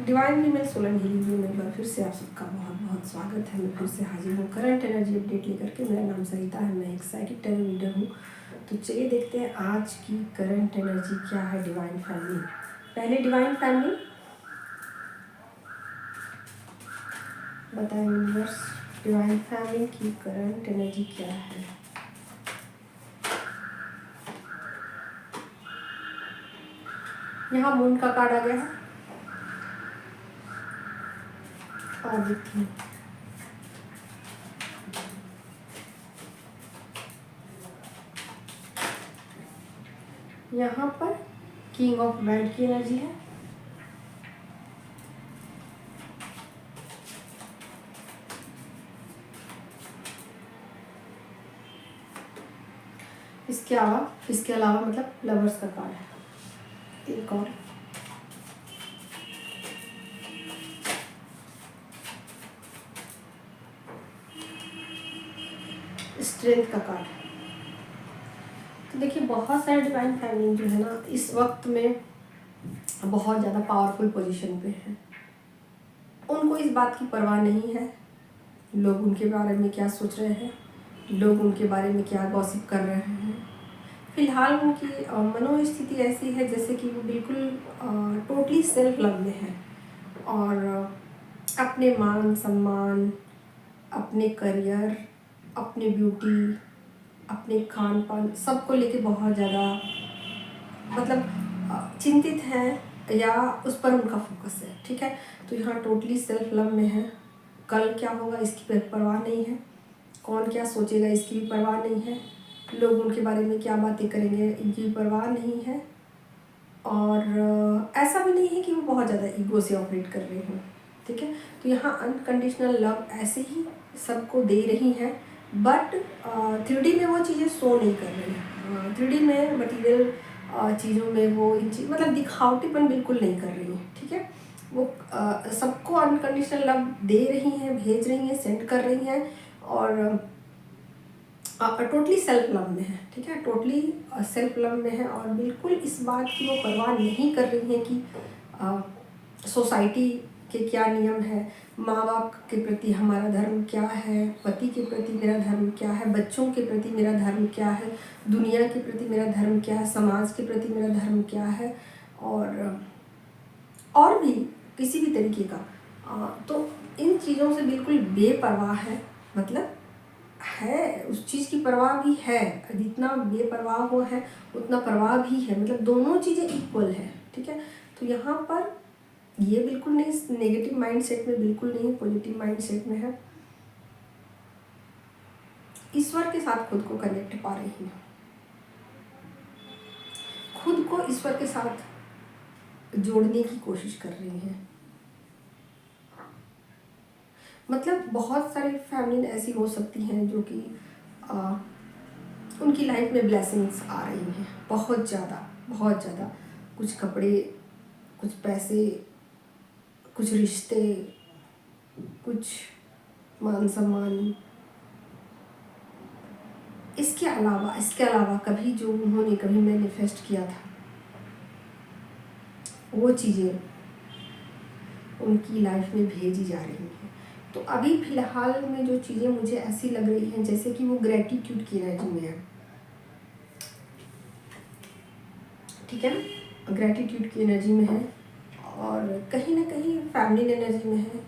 Divine female solar healing में एक बार फिर से आप सबका बहुत बहुत स्वागत है। मैं फिर से हाजिर हूँ करंट एनर्जी अपडेट लेकर के। मेरा नाम सरिता है, मैं एक साइकिक टैरो रीडर हूँ। तो चलिए देखते हैं आज की करंट एनर्जी क्या है डिवाइन फैमिली। पहले डिवाइन फैमिली बताएं यूनिवर्स, डिवाइन फैमिली की करंट एनर्जी क्या है। यहाँ मून का कार्ड आ गया है और देखिए यहाँ पर किंग ऑफ वैंड की एनर्जी है। इसके अलावा मतलब लवर्स का कार्ड है। एक और स्ट्रेंथ का कार्ड है। तो देखिए बहुत सारे डिवाइन फैमिली जो है ना इस वक्त में बहुत ज़्यादा पावरफुल पोजीशन पे हैं। उनको इस बात की परवाह नहीं है लोग उनके बारे में क्या सोच रहे हैं, लोग उनके बारे में क्या गॉसिप कर रहे हैं। फिलहाल उनकी मनोस्थिति ऐसी है जैसे कि वो बिल्कुल टोटली सेल्फ लव में है और अपने मान सम्मान, अपने करियर, अपने ब्यूटी, अपने खान पान सबको लेके बहुत ज़्यादा मतलब चिंतित हैं या उस पर उनका फोकस है। ठीक है, तो यहाँ टोटली सेल्फ लव में है। कल क्या होगा इसकी परवाह नहीं है, कौन क्या सोचेगा इसकी भी परवाह नहीं है, लोग उनके बारे में क्या बातें करेंगे इनकी भी परवाह नहीं है। और ऐसा भी नहीं है कि वो बहुत ज़्यादा ईगो से ऑपरेट कर रहे हों। ठीक है, तो यहाँ अनकंडीशनल लव ऐसे ही सबको दे रही है, बट 3D में वो चीज़ें शो नहीं कर रही हैं। 3D में मटीरियल चीज़ों में वो मतलब दिखावटीपन बिल्कुल नहीं कर रही हैं। ठीक है, वो सबको अनकंडीशनल लव दे रही हैं, भेज रही हैं, सेंड कर रही हैं और टोटली सेल्फ लव में है। ठीक है, टोटली सेल्फ लव में है और बिल्कुल इस बात की वो परवाह नहीं कर रही है कि सोसाइटी के क्या नियम है, माँ बाप के प्रति हमारा धर्म क्या है, पति के प्रति मेरा धर्म क्या है, बच्चों के प्रति मेरा धर्म क्या है, दुनिया के प्रति मेरा धर्म क्या है, समाज के प्रति मेरा धर्म क्या है और भी किसी भी तरीके का। तो इन चीज़ों से बिल्कुल बेपरवाह है। मतलब है उस चीज़ की परवाह भी है, जितना बेपरवाह वो है उतना परवाह भी है, मतलब दोनों चीज़ें इक्वल है। ठीक है, तो यहाँ पर ये बिल्कुल नहीं नेगेटिव माइंड सेट में, बिल्कुल नहीं पॉजिटिव माइंड सेट में है। ईश्वर के साथ खुद को कनेक्ट पा रही है, खुद को ईश्वर के साथ जोड़ने की कोशिश कर रही है। मतलब बहुत सारी फैमिली ऐसी हो सकती हैं जो कि उनकी लाइफ में ब्लेसिंग्स आ रही हैं बहुत ज़्यादा। कुछ कपड़े, कुछ पैसे, कुछ रिश्ते, कुछ मान सम्मान। इसके अलावा कभी जो उन्होंने कभी मैनिफेस्ट किया था वो चीज़ें उनकी लाइफ में भेजी जा रही हैं। तो अभी फ़िलहाल में जो चीज़ें मुझे ऐसी लग रही हैं जैसे कि वो ग्रेटिट्यूड की एनर्जी में है। ठीक है ना, ग्रेटिट्यूड की एनर्जी में है और कहीं ना कहीं फैमिली एनर्जी में है।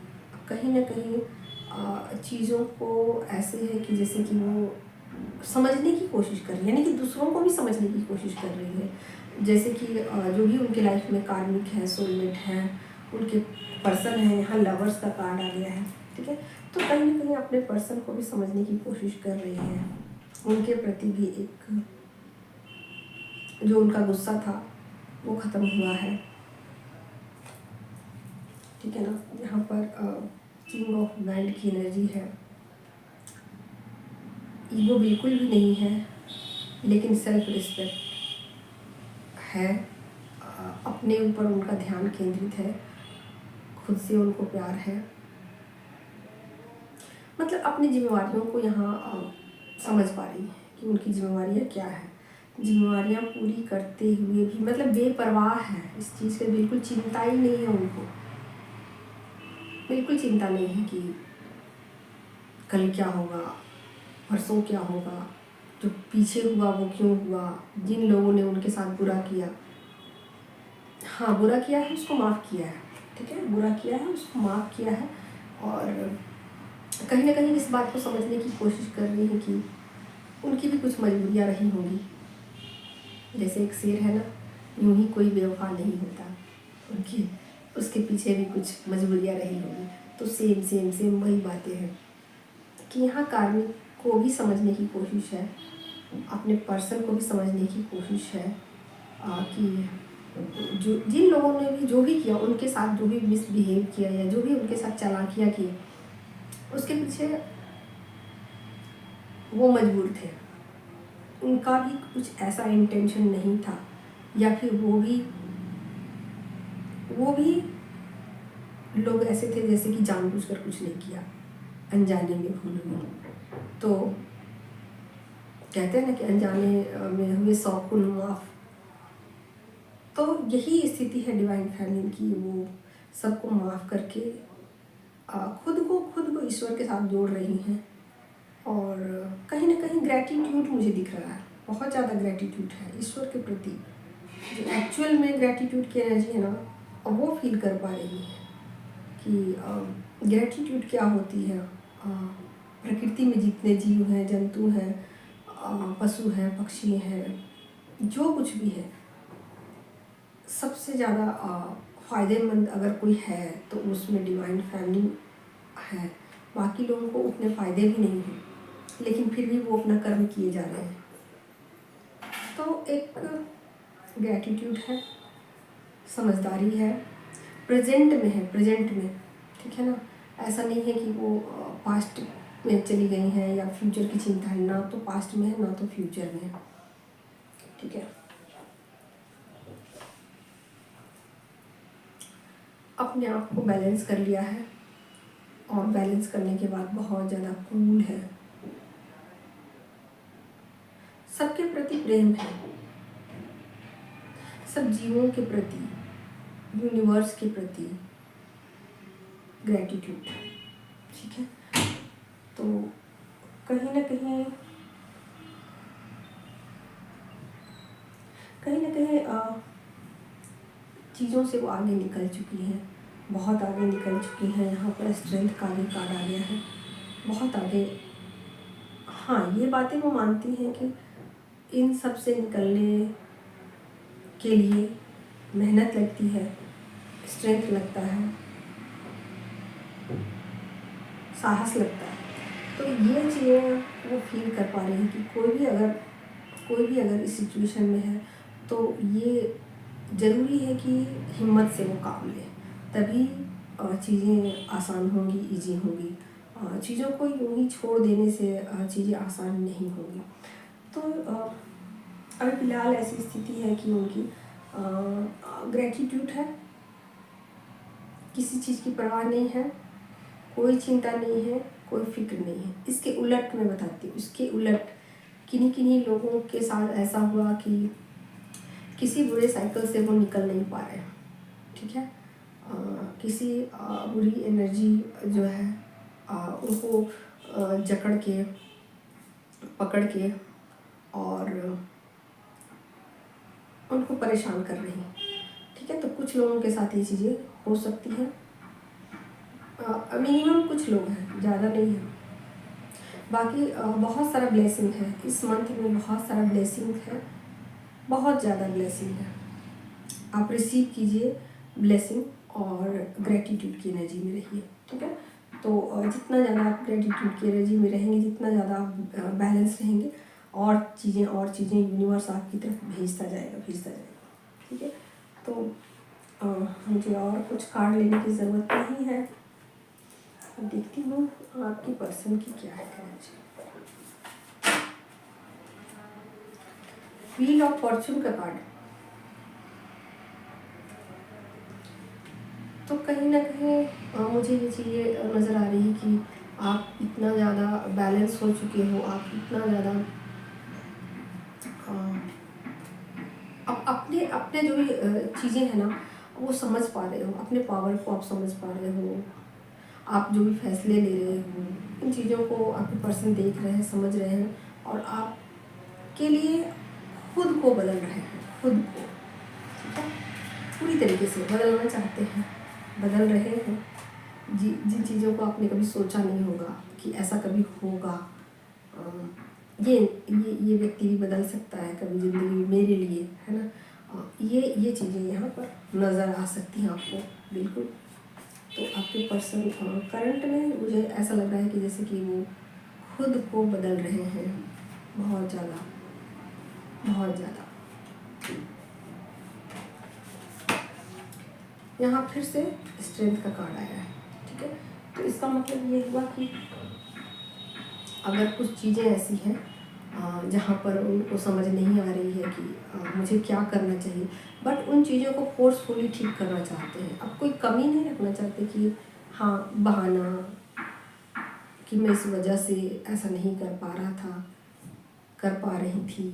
कहीं ना कहीं चीज़ों को ऐसे है कि जैसे कि वो समझने की कोशिश कर रही है, यानी कि दूसरों को भी समझने की कोशिश कर रही है। जैसे कि जो भी उनके लाइफ में कार्मिक है, सोलमेट है, उनके पर्सन है। यहाँ लवर्स का कार्ड आ गया है। ठीक है, तो कहीं ना कहीं अपने पर्सन को भी समझने की कोशिश कर रही है। उनके प्रति भी एक जो उनका गुस्सा था वो ख़त्म हुआ है। ठीक है ना, यहाँ पर किंग ऑफ वैंड की एनर्जी है। ईगो बिल्कुल भी नहीं है, लेकिन सेल्फ रिस्पेक्ट है। अपने ऊपर उनका ध्यान केंद्रित है, खुद से उनको प्यार है। मतलब अपनी जिम्मेवारियों को यहाँ समझ पा रही है कि उनकी जिम्मेवारियाँ क्या है। जिम्मेवारियाँ पूरी करते हुए भी मतलब बेपरवाह है, इस चीज़ की बिल्कुल चिंता ही नहीं है उनको। बिल्कुल चिंता नहीं है कि कल क्या होगा, परसों क्या होगा, जो पीछे हुआ वो क्यों हुआ, जिन लोगों ने उनके साथ बुरा किया। हाँ, बुरा किया है उसको माफ़ किया है, ठीक है, बुरा किया है उसको माफ़ किया है। और कहीं ना कहीं इस बात को समझने की कोशिश कर रही है कि उनकी भी कुछ मजबूरियाँ रही होंगी। जैसे एक शेर है ना, यूं ही कोई बेवफा नहीं होता, उनकी उसके पीछे भी कुछ मजबूरियाँ रही होंगी। तो सेम सेम सेम वही बातें हैं कि यहाँ कार्मिक को भी समझने की कोशिश है, अपने पर्सन को भी समझने की कोशिश है कि जो जिन लोगों ने भी जो भी किया, उनके साथ जो भी मिसबिहेव किया या जो भी उनके साथ चालाकियाँ की, उसके पीछे वो मजबूर थे। उनका भी कुछ ऐसा इंटेंशन नहीं था, या फिर वो भी लोग ऐसे थे जैसे कि जानबूझकर कुछ नहीं किया, अनजाने में भूल हुई। तो कहते हैं ना कि अनजाने में हुए 100 खून माफ़। तो यही स्थिति है डिवाइन फैमिली की, वो सबको माफ़ करके खुद को ईश्वर के साथ जोड़ रही हैं। और कहीं ना कहीं ग्रैटिट्यूड मुझे दिख रहा है, बहुत ज़्यादा ग्रैटिट्यूड है ईश्वर के प्रति। जो एक्चुअल में ग्रैटिट्यूड की एनर्जी है ना, वो फील कर पा रही है कि ग्रैटिट्यूड क्या होती है। प्रकृति में जितने जीव हैं, जंतु हैं, पशु हैं, पक्षी हैं, जो कुछ भी है, सबसे ज़्यादा फ़ायदेमंद अगर कोई है तो उसमें डिवाइन फैमिली है। बाकी लोगों को उतने फ़ायदे भी नहीं हैं, लेकिन फिर भी वो अपना कर्म किए जा रहे हैं। तो एक ग्रैटिट्यूड है, समझदारी है, प्रेजेंट में है, प्रेजेंट में, ठीक है ना। ऐसा नहीं है कि वो पास्ट में चली गई हैं या फ्यूचर की चिंता है, ना तो पास्ट में है ना तो फ्यूचर में है, ठीक है। अपने आप को बैलेंस कर लिया है, और बैलेंस करने के बाद बहुत ज़्यादा कूल है, सबके प्रति प्रेम है, सब जीवों के प्रति, यूनिवर्स के प्रति ग्रैटिट्यूड, ठीक है। तो कहीं ना कहीं चीज़ों से वो आगे निकल चुकी हैं, बहुत आगे निकल चुकी हैं। यहाँ पर स्ट्रेंथ का भी कार्ड आ गया है, बहुत आगे। हाँ, ये बातें वो मानती हैं कि इन सब से निकलने के लिए मेहनत लगती है, स्ट्रेंथ लगता है, साहस लगता है। तो ये चीज़ें वो फील कर पा रही हैं कि कोई भी अगर इस सिचुएशन में है तो ये ज़रूरी है कि हिम्मत से वो काम ले, तभी चीज़ें आसान होंगी, इजी होंगी। चीज़ों को यूँ ही छोड़ देने से चीज़ें आसान नहीं होंगी। तो अभी फ़िलहाल ऐसी स्थिति है कि उनकी ग्रैटिट्यूड है, किसी चीज़ की परवाह नहीं है, कोई चिंता नहीं है, कोई फिक्र नहीं है। इसके उलट मैं बताती हूँ, इसके उलट किन्हीं लोगों के साथ ऐसा हुआ कि किसी बुरे साइकिल से वो निकल नहीं पा रहे, ठीक है। किसी बुरी एनर्जी जो है उनको जकड़ के, पकड़ के और उनको परेशान कर रही है, ठीक है। तो कुछ लोगों के साथ ये चीज़ें हो सकती हैं, मिनिमम कुछ लोग हैं, ज़्यादा नहीं है। बाकी बहुत सारा ब्लेसिंग है इस मंथ में, बहुत सारा ब्लेसिंग है, बहुत ज़्यादा ब्लेसिंग है। आप रिसीव कीजिए ब्लेसिंग और ग्रेटिट्यूड की एनर्जी में रहिए, ठीक है। तो जितना ज़्यादा आप ग्रेटिट्यूड की एनर्जी में रहेंगे, जितना ज़्यादा आप बैलेंस रहेंगे, और चीज़ें यूनिवर्स आपकी तरफ भेजता जाएगा, ठीक है। तो मुझे और कुछ कार्ड लेने की ज़रूरत नहीं है। देखती हूँ आपकी पर्सन की क्या है एनर्जी। व्हील ऑफ फॉर्चून का कार्ड। तो कहीं ना कहीं मुझे ये चीज़ें नज़र आ रही है कि आप इतना ज़्यादा बैलेंस हो चुके हो, आप इतना ज़्यादा अपने अपने जो भी चीज़ें हैं ना वो समझ पा रहे हो, अपने पावर को आप समझ पा रहे हो, आप जो भी फैसले ले रहे हो, इन चीज़ों को आपके पर्सन देख रहे हैं, समझ रहे हैं और आपके लिए खुद को बदल रहे हैं, खुद को, ठीक है, पूरी तरीके से बदलना चाहते हैं, बदल रहे हैं। जिन चीज़ों को आपने कभी सोचा नहीं होगा कि ऐसा कभी होगा, ये व्यक्ति भी बदल सकता है कभी ज़िंदगी में मेरे लिए, है ना। ये चीज़ें यहाँ पर नज़र आ सकती हैं आपको, बिल्कुल। तो आपके पर्सन करंट में मुझे ऐसा लग रहा है कि जैसे कि वो खुद को बदल रहे हैं, बहुत ज़्यादा, बहुत ज़्यादा। यहाँ फिर से स्ट्रेंथ का कार्ड आया है, ठीक है। तो इसका मतलब ये हुआ कि अगर कुछ चीज़ें ऐसी हैं जहाँ पर उनको समझ नहीं आ रही है कि मुझे क्या करना चाहिए, बट उन चीज़ों को फोर्सफुली ठीक करना चाहते हैं। अब कोई कमी नहीं रखना चाहते कि हाँ बहाना कि मैं इस वजह से ऐसा नहीं कर पा रहा था, कर पा रही थी,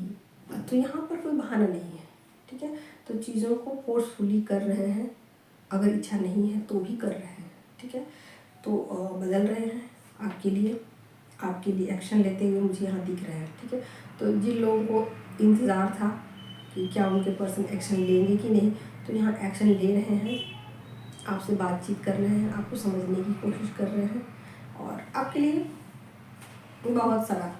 तो यहाँ पर कोई बहाना नहीं है, ठीक है। तो चीज़ों को फोर्सफुली कर रहे हैं, अगर इच्छा नहीं है तो भी कर रहे हैं, ठीक है। तो बदल रहे हैं आपके लिए एक्शन लेते हुए मुझे यहाँ दिख रहा है, ठीक है। तो जिन लोगों को इंतज़ार था कि क्या उनके पर्सन एक्शन लेंगे कि नहीं, तो यहाँ एक्शन ले रहे हैं, आपसे बातचीत कर रहे हैं, आपको समझने की कोशिश कर रहे हैं और आपके लिए बहुत सारा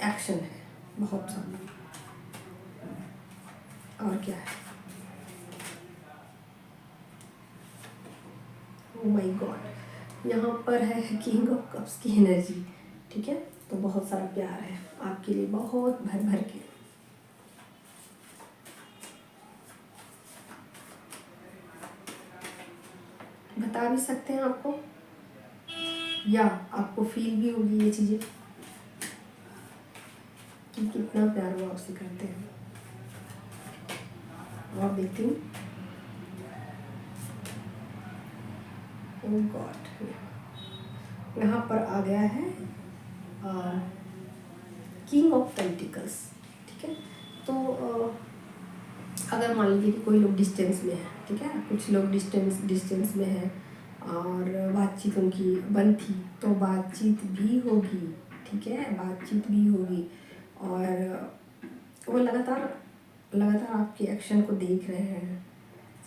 एक्शन है, बहुत सारा। और क्या है, ओह माय गॉड, यहाँ पर है किंग ऑफ कप्स की एनर्जी, ठीक है। तो बहुत सारा प्यार है आपके लिए, बहुत भर भर के। बता भी सकते हैं आपको, या आपको फील भी होगी ये चीज़ें कि कितना प्यार वो आपसे करते हैं। और देखती हूँ, ओह गॉड, यहाँ पर आ गया है किंग ऑफ पेंटिकल्स, ठीक है। तो अगर मान लीजिए कि कोई लोग डिस्टेंस में है, ठीक है, कुछ लोग डिस्टेंस में है और बातचीत उनकी बंद थी, तो बातचीत भी होगी, ठीक है, बातचीत भी होगी। और वो लगातार आपके एक्शन को देख रहे हैं,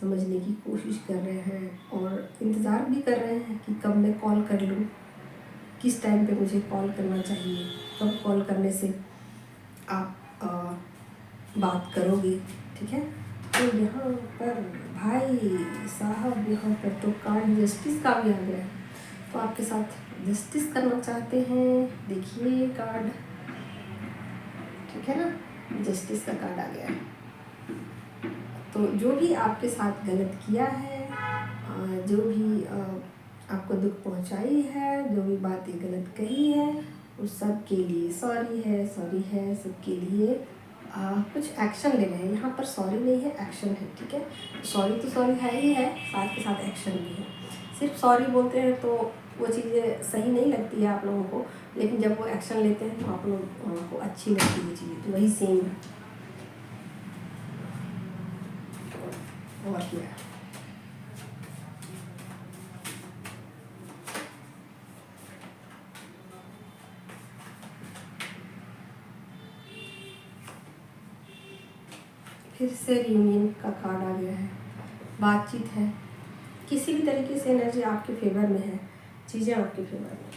समझने की कोशिश कर रहे हैं और इंतज़ार भी कर रहे हैं कि कब मैं कॉल कर लूँ, किस टाइम पे मुझे कॉल करना चाहिए, कब कॉल करने से आप बात करोगे, ठीक है। तो यहाँ पर भाई साहब, यहाँ पर तो कार्ड जस्टिस का भी आ गया है, तो आपके साथ जस्टिस करना चाहते हैं, देखिए कार्ड, ठीक है ना, जस्टिस का कार्ड आ गया है। तो जो भी आपके साथ गलत किया है, जो भी आपको दुख पहुंचाई है, जो भी बातें गलत कही है, उस सब के लिए सॉरी है सबके लिए। कुछ एक्शन ले रहे हैं, यहाँ पर सॉरी नहीं है, एक्शन है, ठीक है। सॉरी तो सॉरी है ही है, साथ के साथ एक्शन भी है। सिर्फ सॉरी बोलते हैं तो वो चीज़ें सही नहीं लगती है आप लोगों को, लेकिन जब वो एक्शन लेते हैं तो आप लोगों को अच्छी लगती है चीज़ें, तो वही सेम है। और क्या, फिर से रियूनियन का कार्ड आ गया है, बातचीत है, किसी भी तरीके से एनर्जी आपके फेवर में है, चीज़ें आपके फेवर में,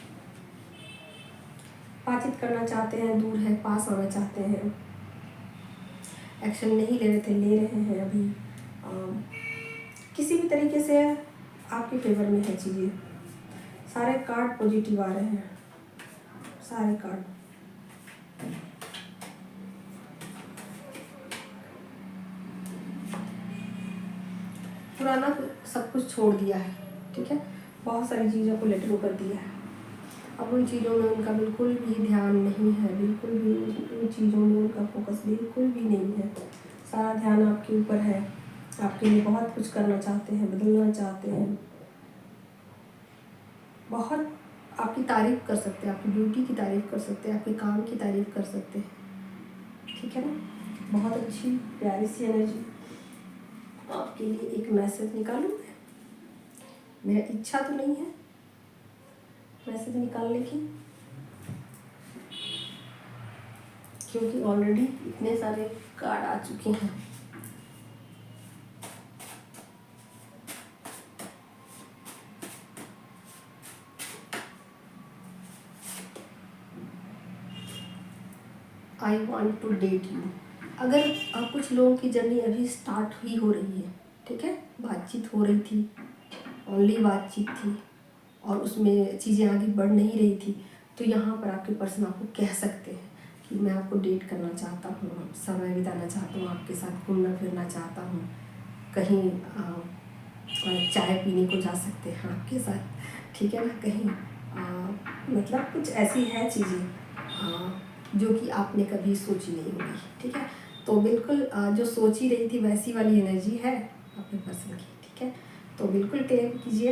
बातचीत करना चाहते हैं, दूर है, पास आना चाहते हैं, एक्शन नहीं ले रहे थे, ले रहे हैं अभी, किसी भी तरीके से आपके फेवर में है चीज़ें। सारे कार्ड पॉजिटिव आ रहे हैं, सारे कार्ड। पुराना सब कुछ छोड़ दिया है, ठीक है, बहुत सारी चीज़ों को लेट गो कर दिया है। अब उन चीज़ों में उनका बिल्कुल भी ध्यान नहीं है, बिल्कुल भी उन चीज़ों में उनका फोकस बिल्कुल भी नहीं है। सारा ध्यान आपके ऊपर है, आपके लिए बहुत कुछ करना चाहते हैं, बदलना चाहते हैं, बहुत आपकी तारीफ़ कर सकते हैं, आपकी ब्यूटी की तारीफ़ कर सकते हैं, आपके काम की तारीफ़ कर सकते हैं, ठीक है ना। बहुत अच्छी प्यारी सी एनर्जी। आपके लिए एक मैसेज निकालूँ मैं, मेरा इच्छा तो नहीं है मैसेज निकालने की, क्योंकि ऑलरेडी इतने सारे कार्ड आ चुके हैं। I want to date you. अगर कुछ लोगों की जर्नी अभी स्टार्ट ही हो रही है, ठीक है, बातचीत हो रही थी, ओनली बातचीत थी और उसमें चीज़ें आगे बढ़ नहीं रही थी, तो यहाँ पर आपके पर्सन आपको कह सकते हैं कि मैं आपको डेट करना चाहता हूँ, समय बिताना चाहता हूँ, आपके साथ घूमना फिरना चाहता हूँ, कहीं चाय पीने को जा सकते हैं आपके साथ, ठीक है ना, कहीं मतलब कुछ ऐसी है चीज़ें जो कि आपने कभी सोची नहीं होगी, ठीक है। तो बिल्कुल जो सोच ही रही थी वैसी वाली एनर्जी है अपने पर्सन की, ठीक है। तो बिल्कुल क्लेम कीजिए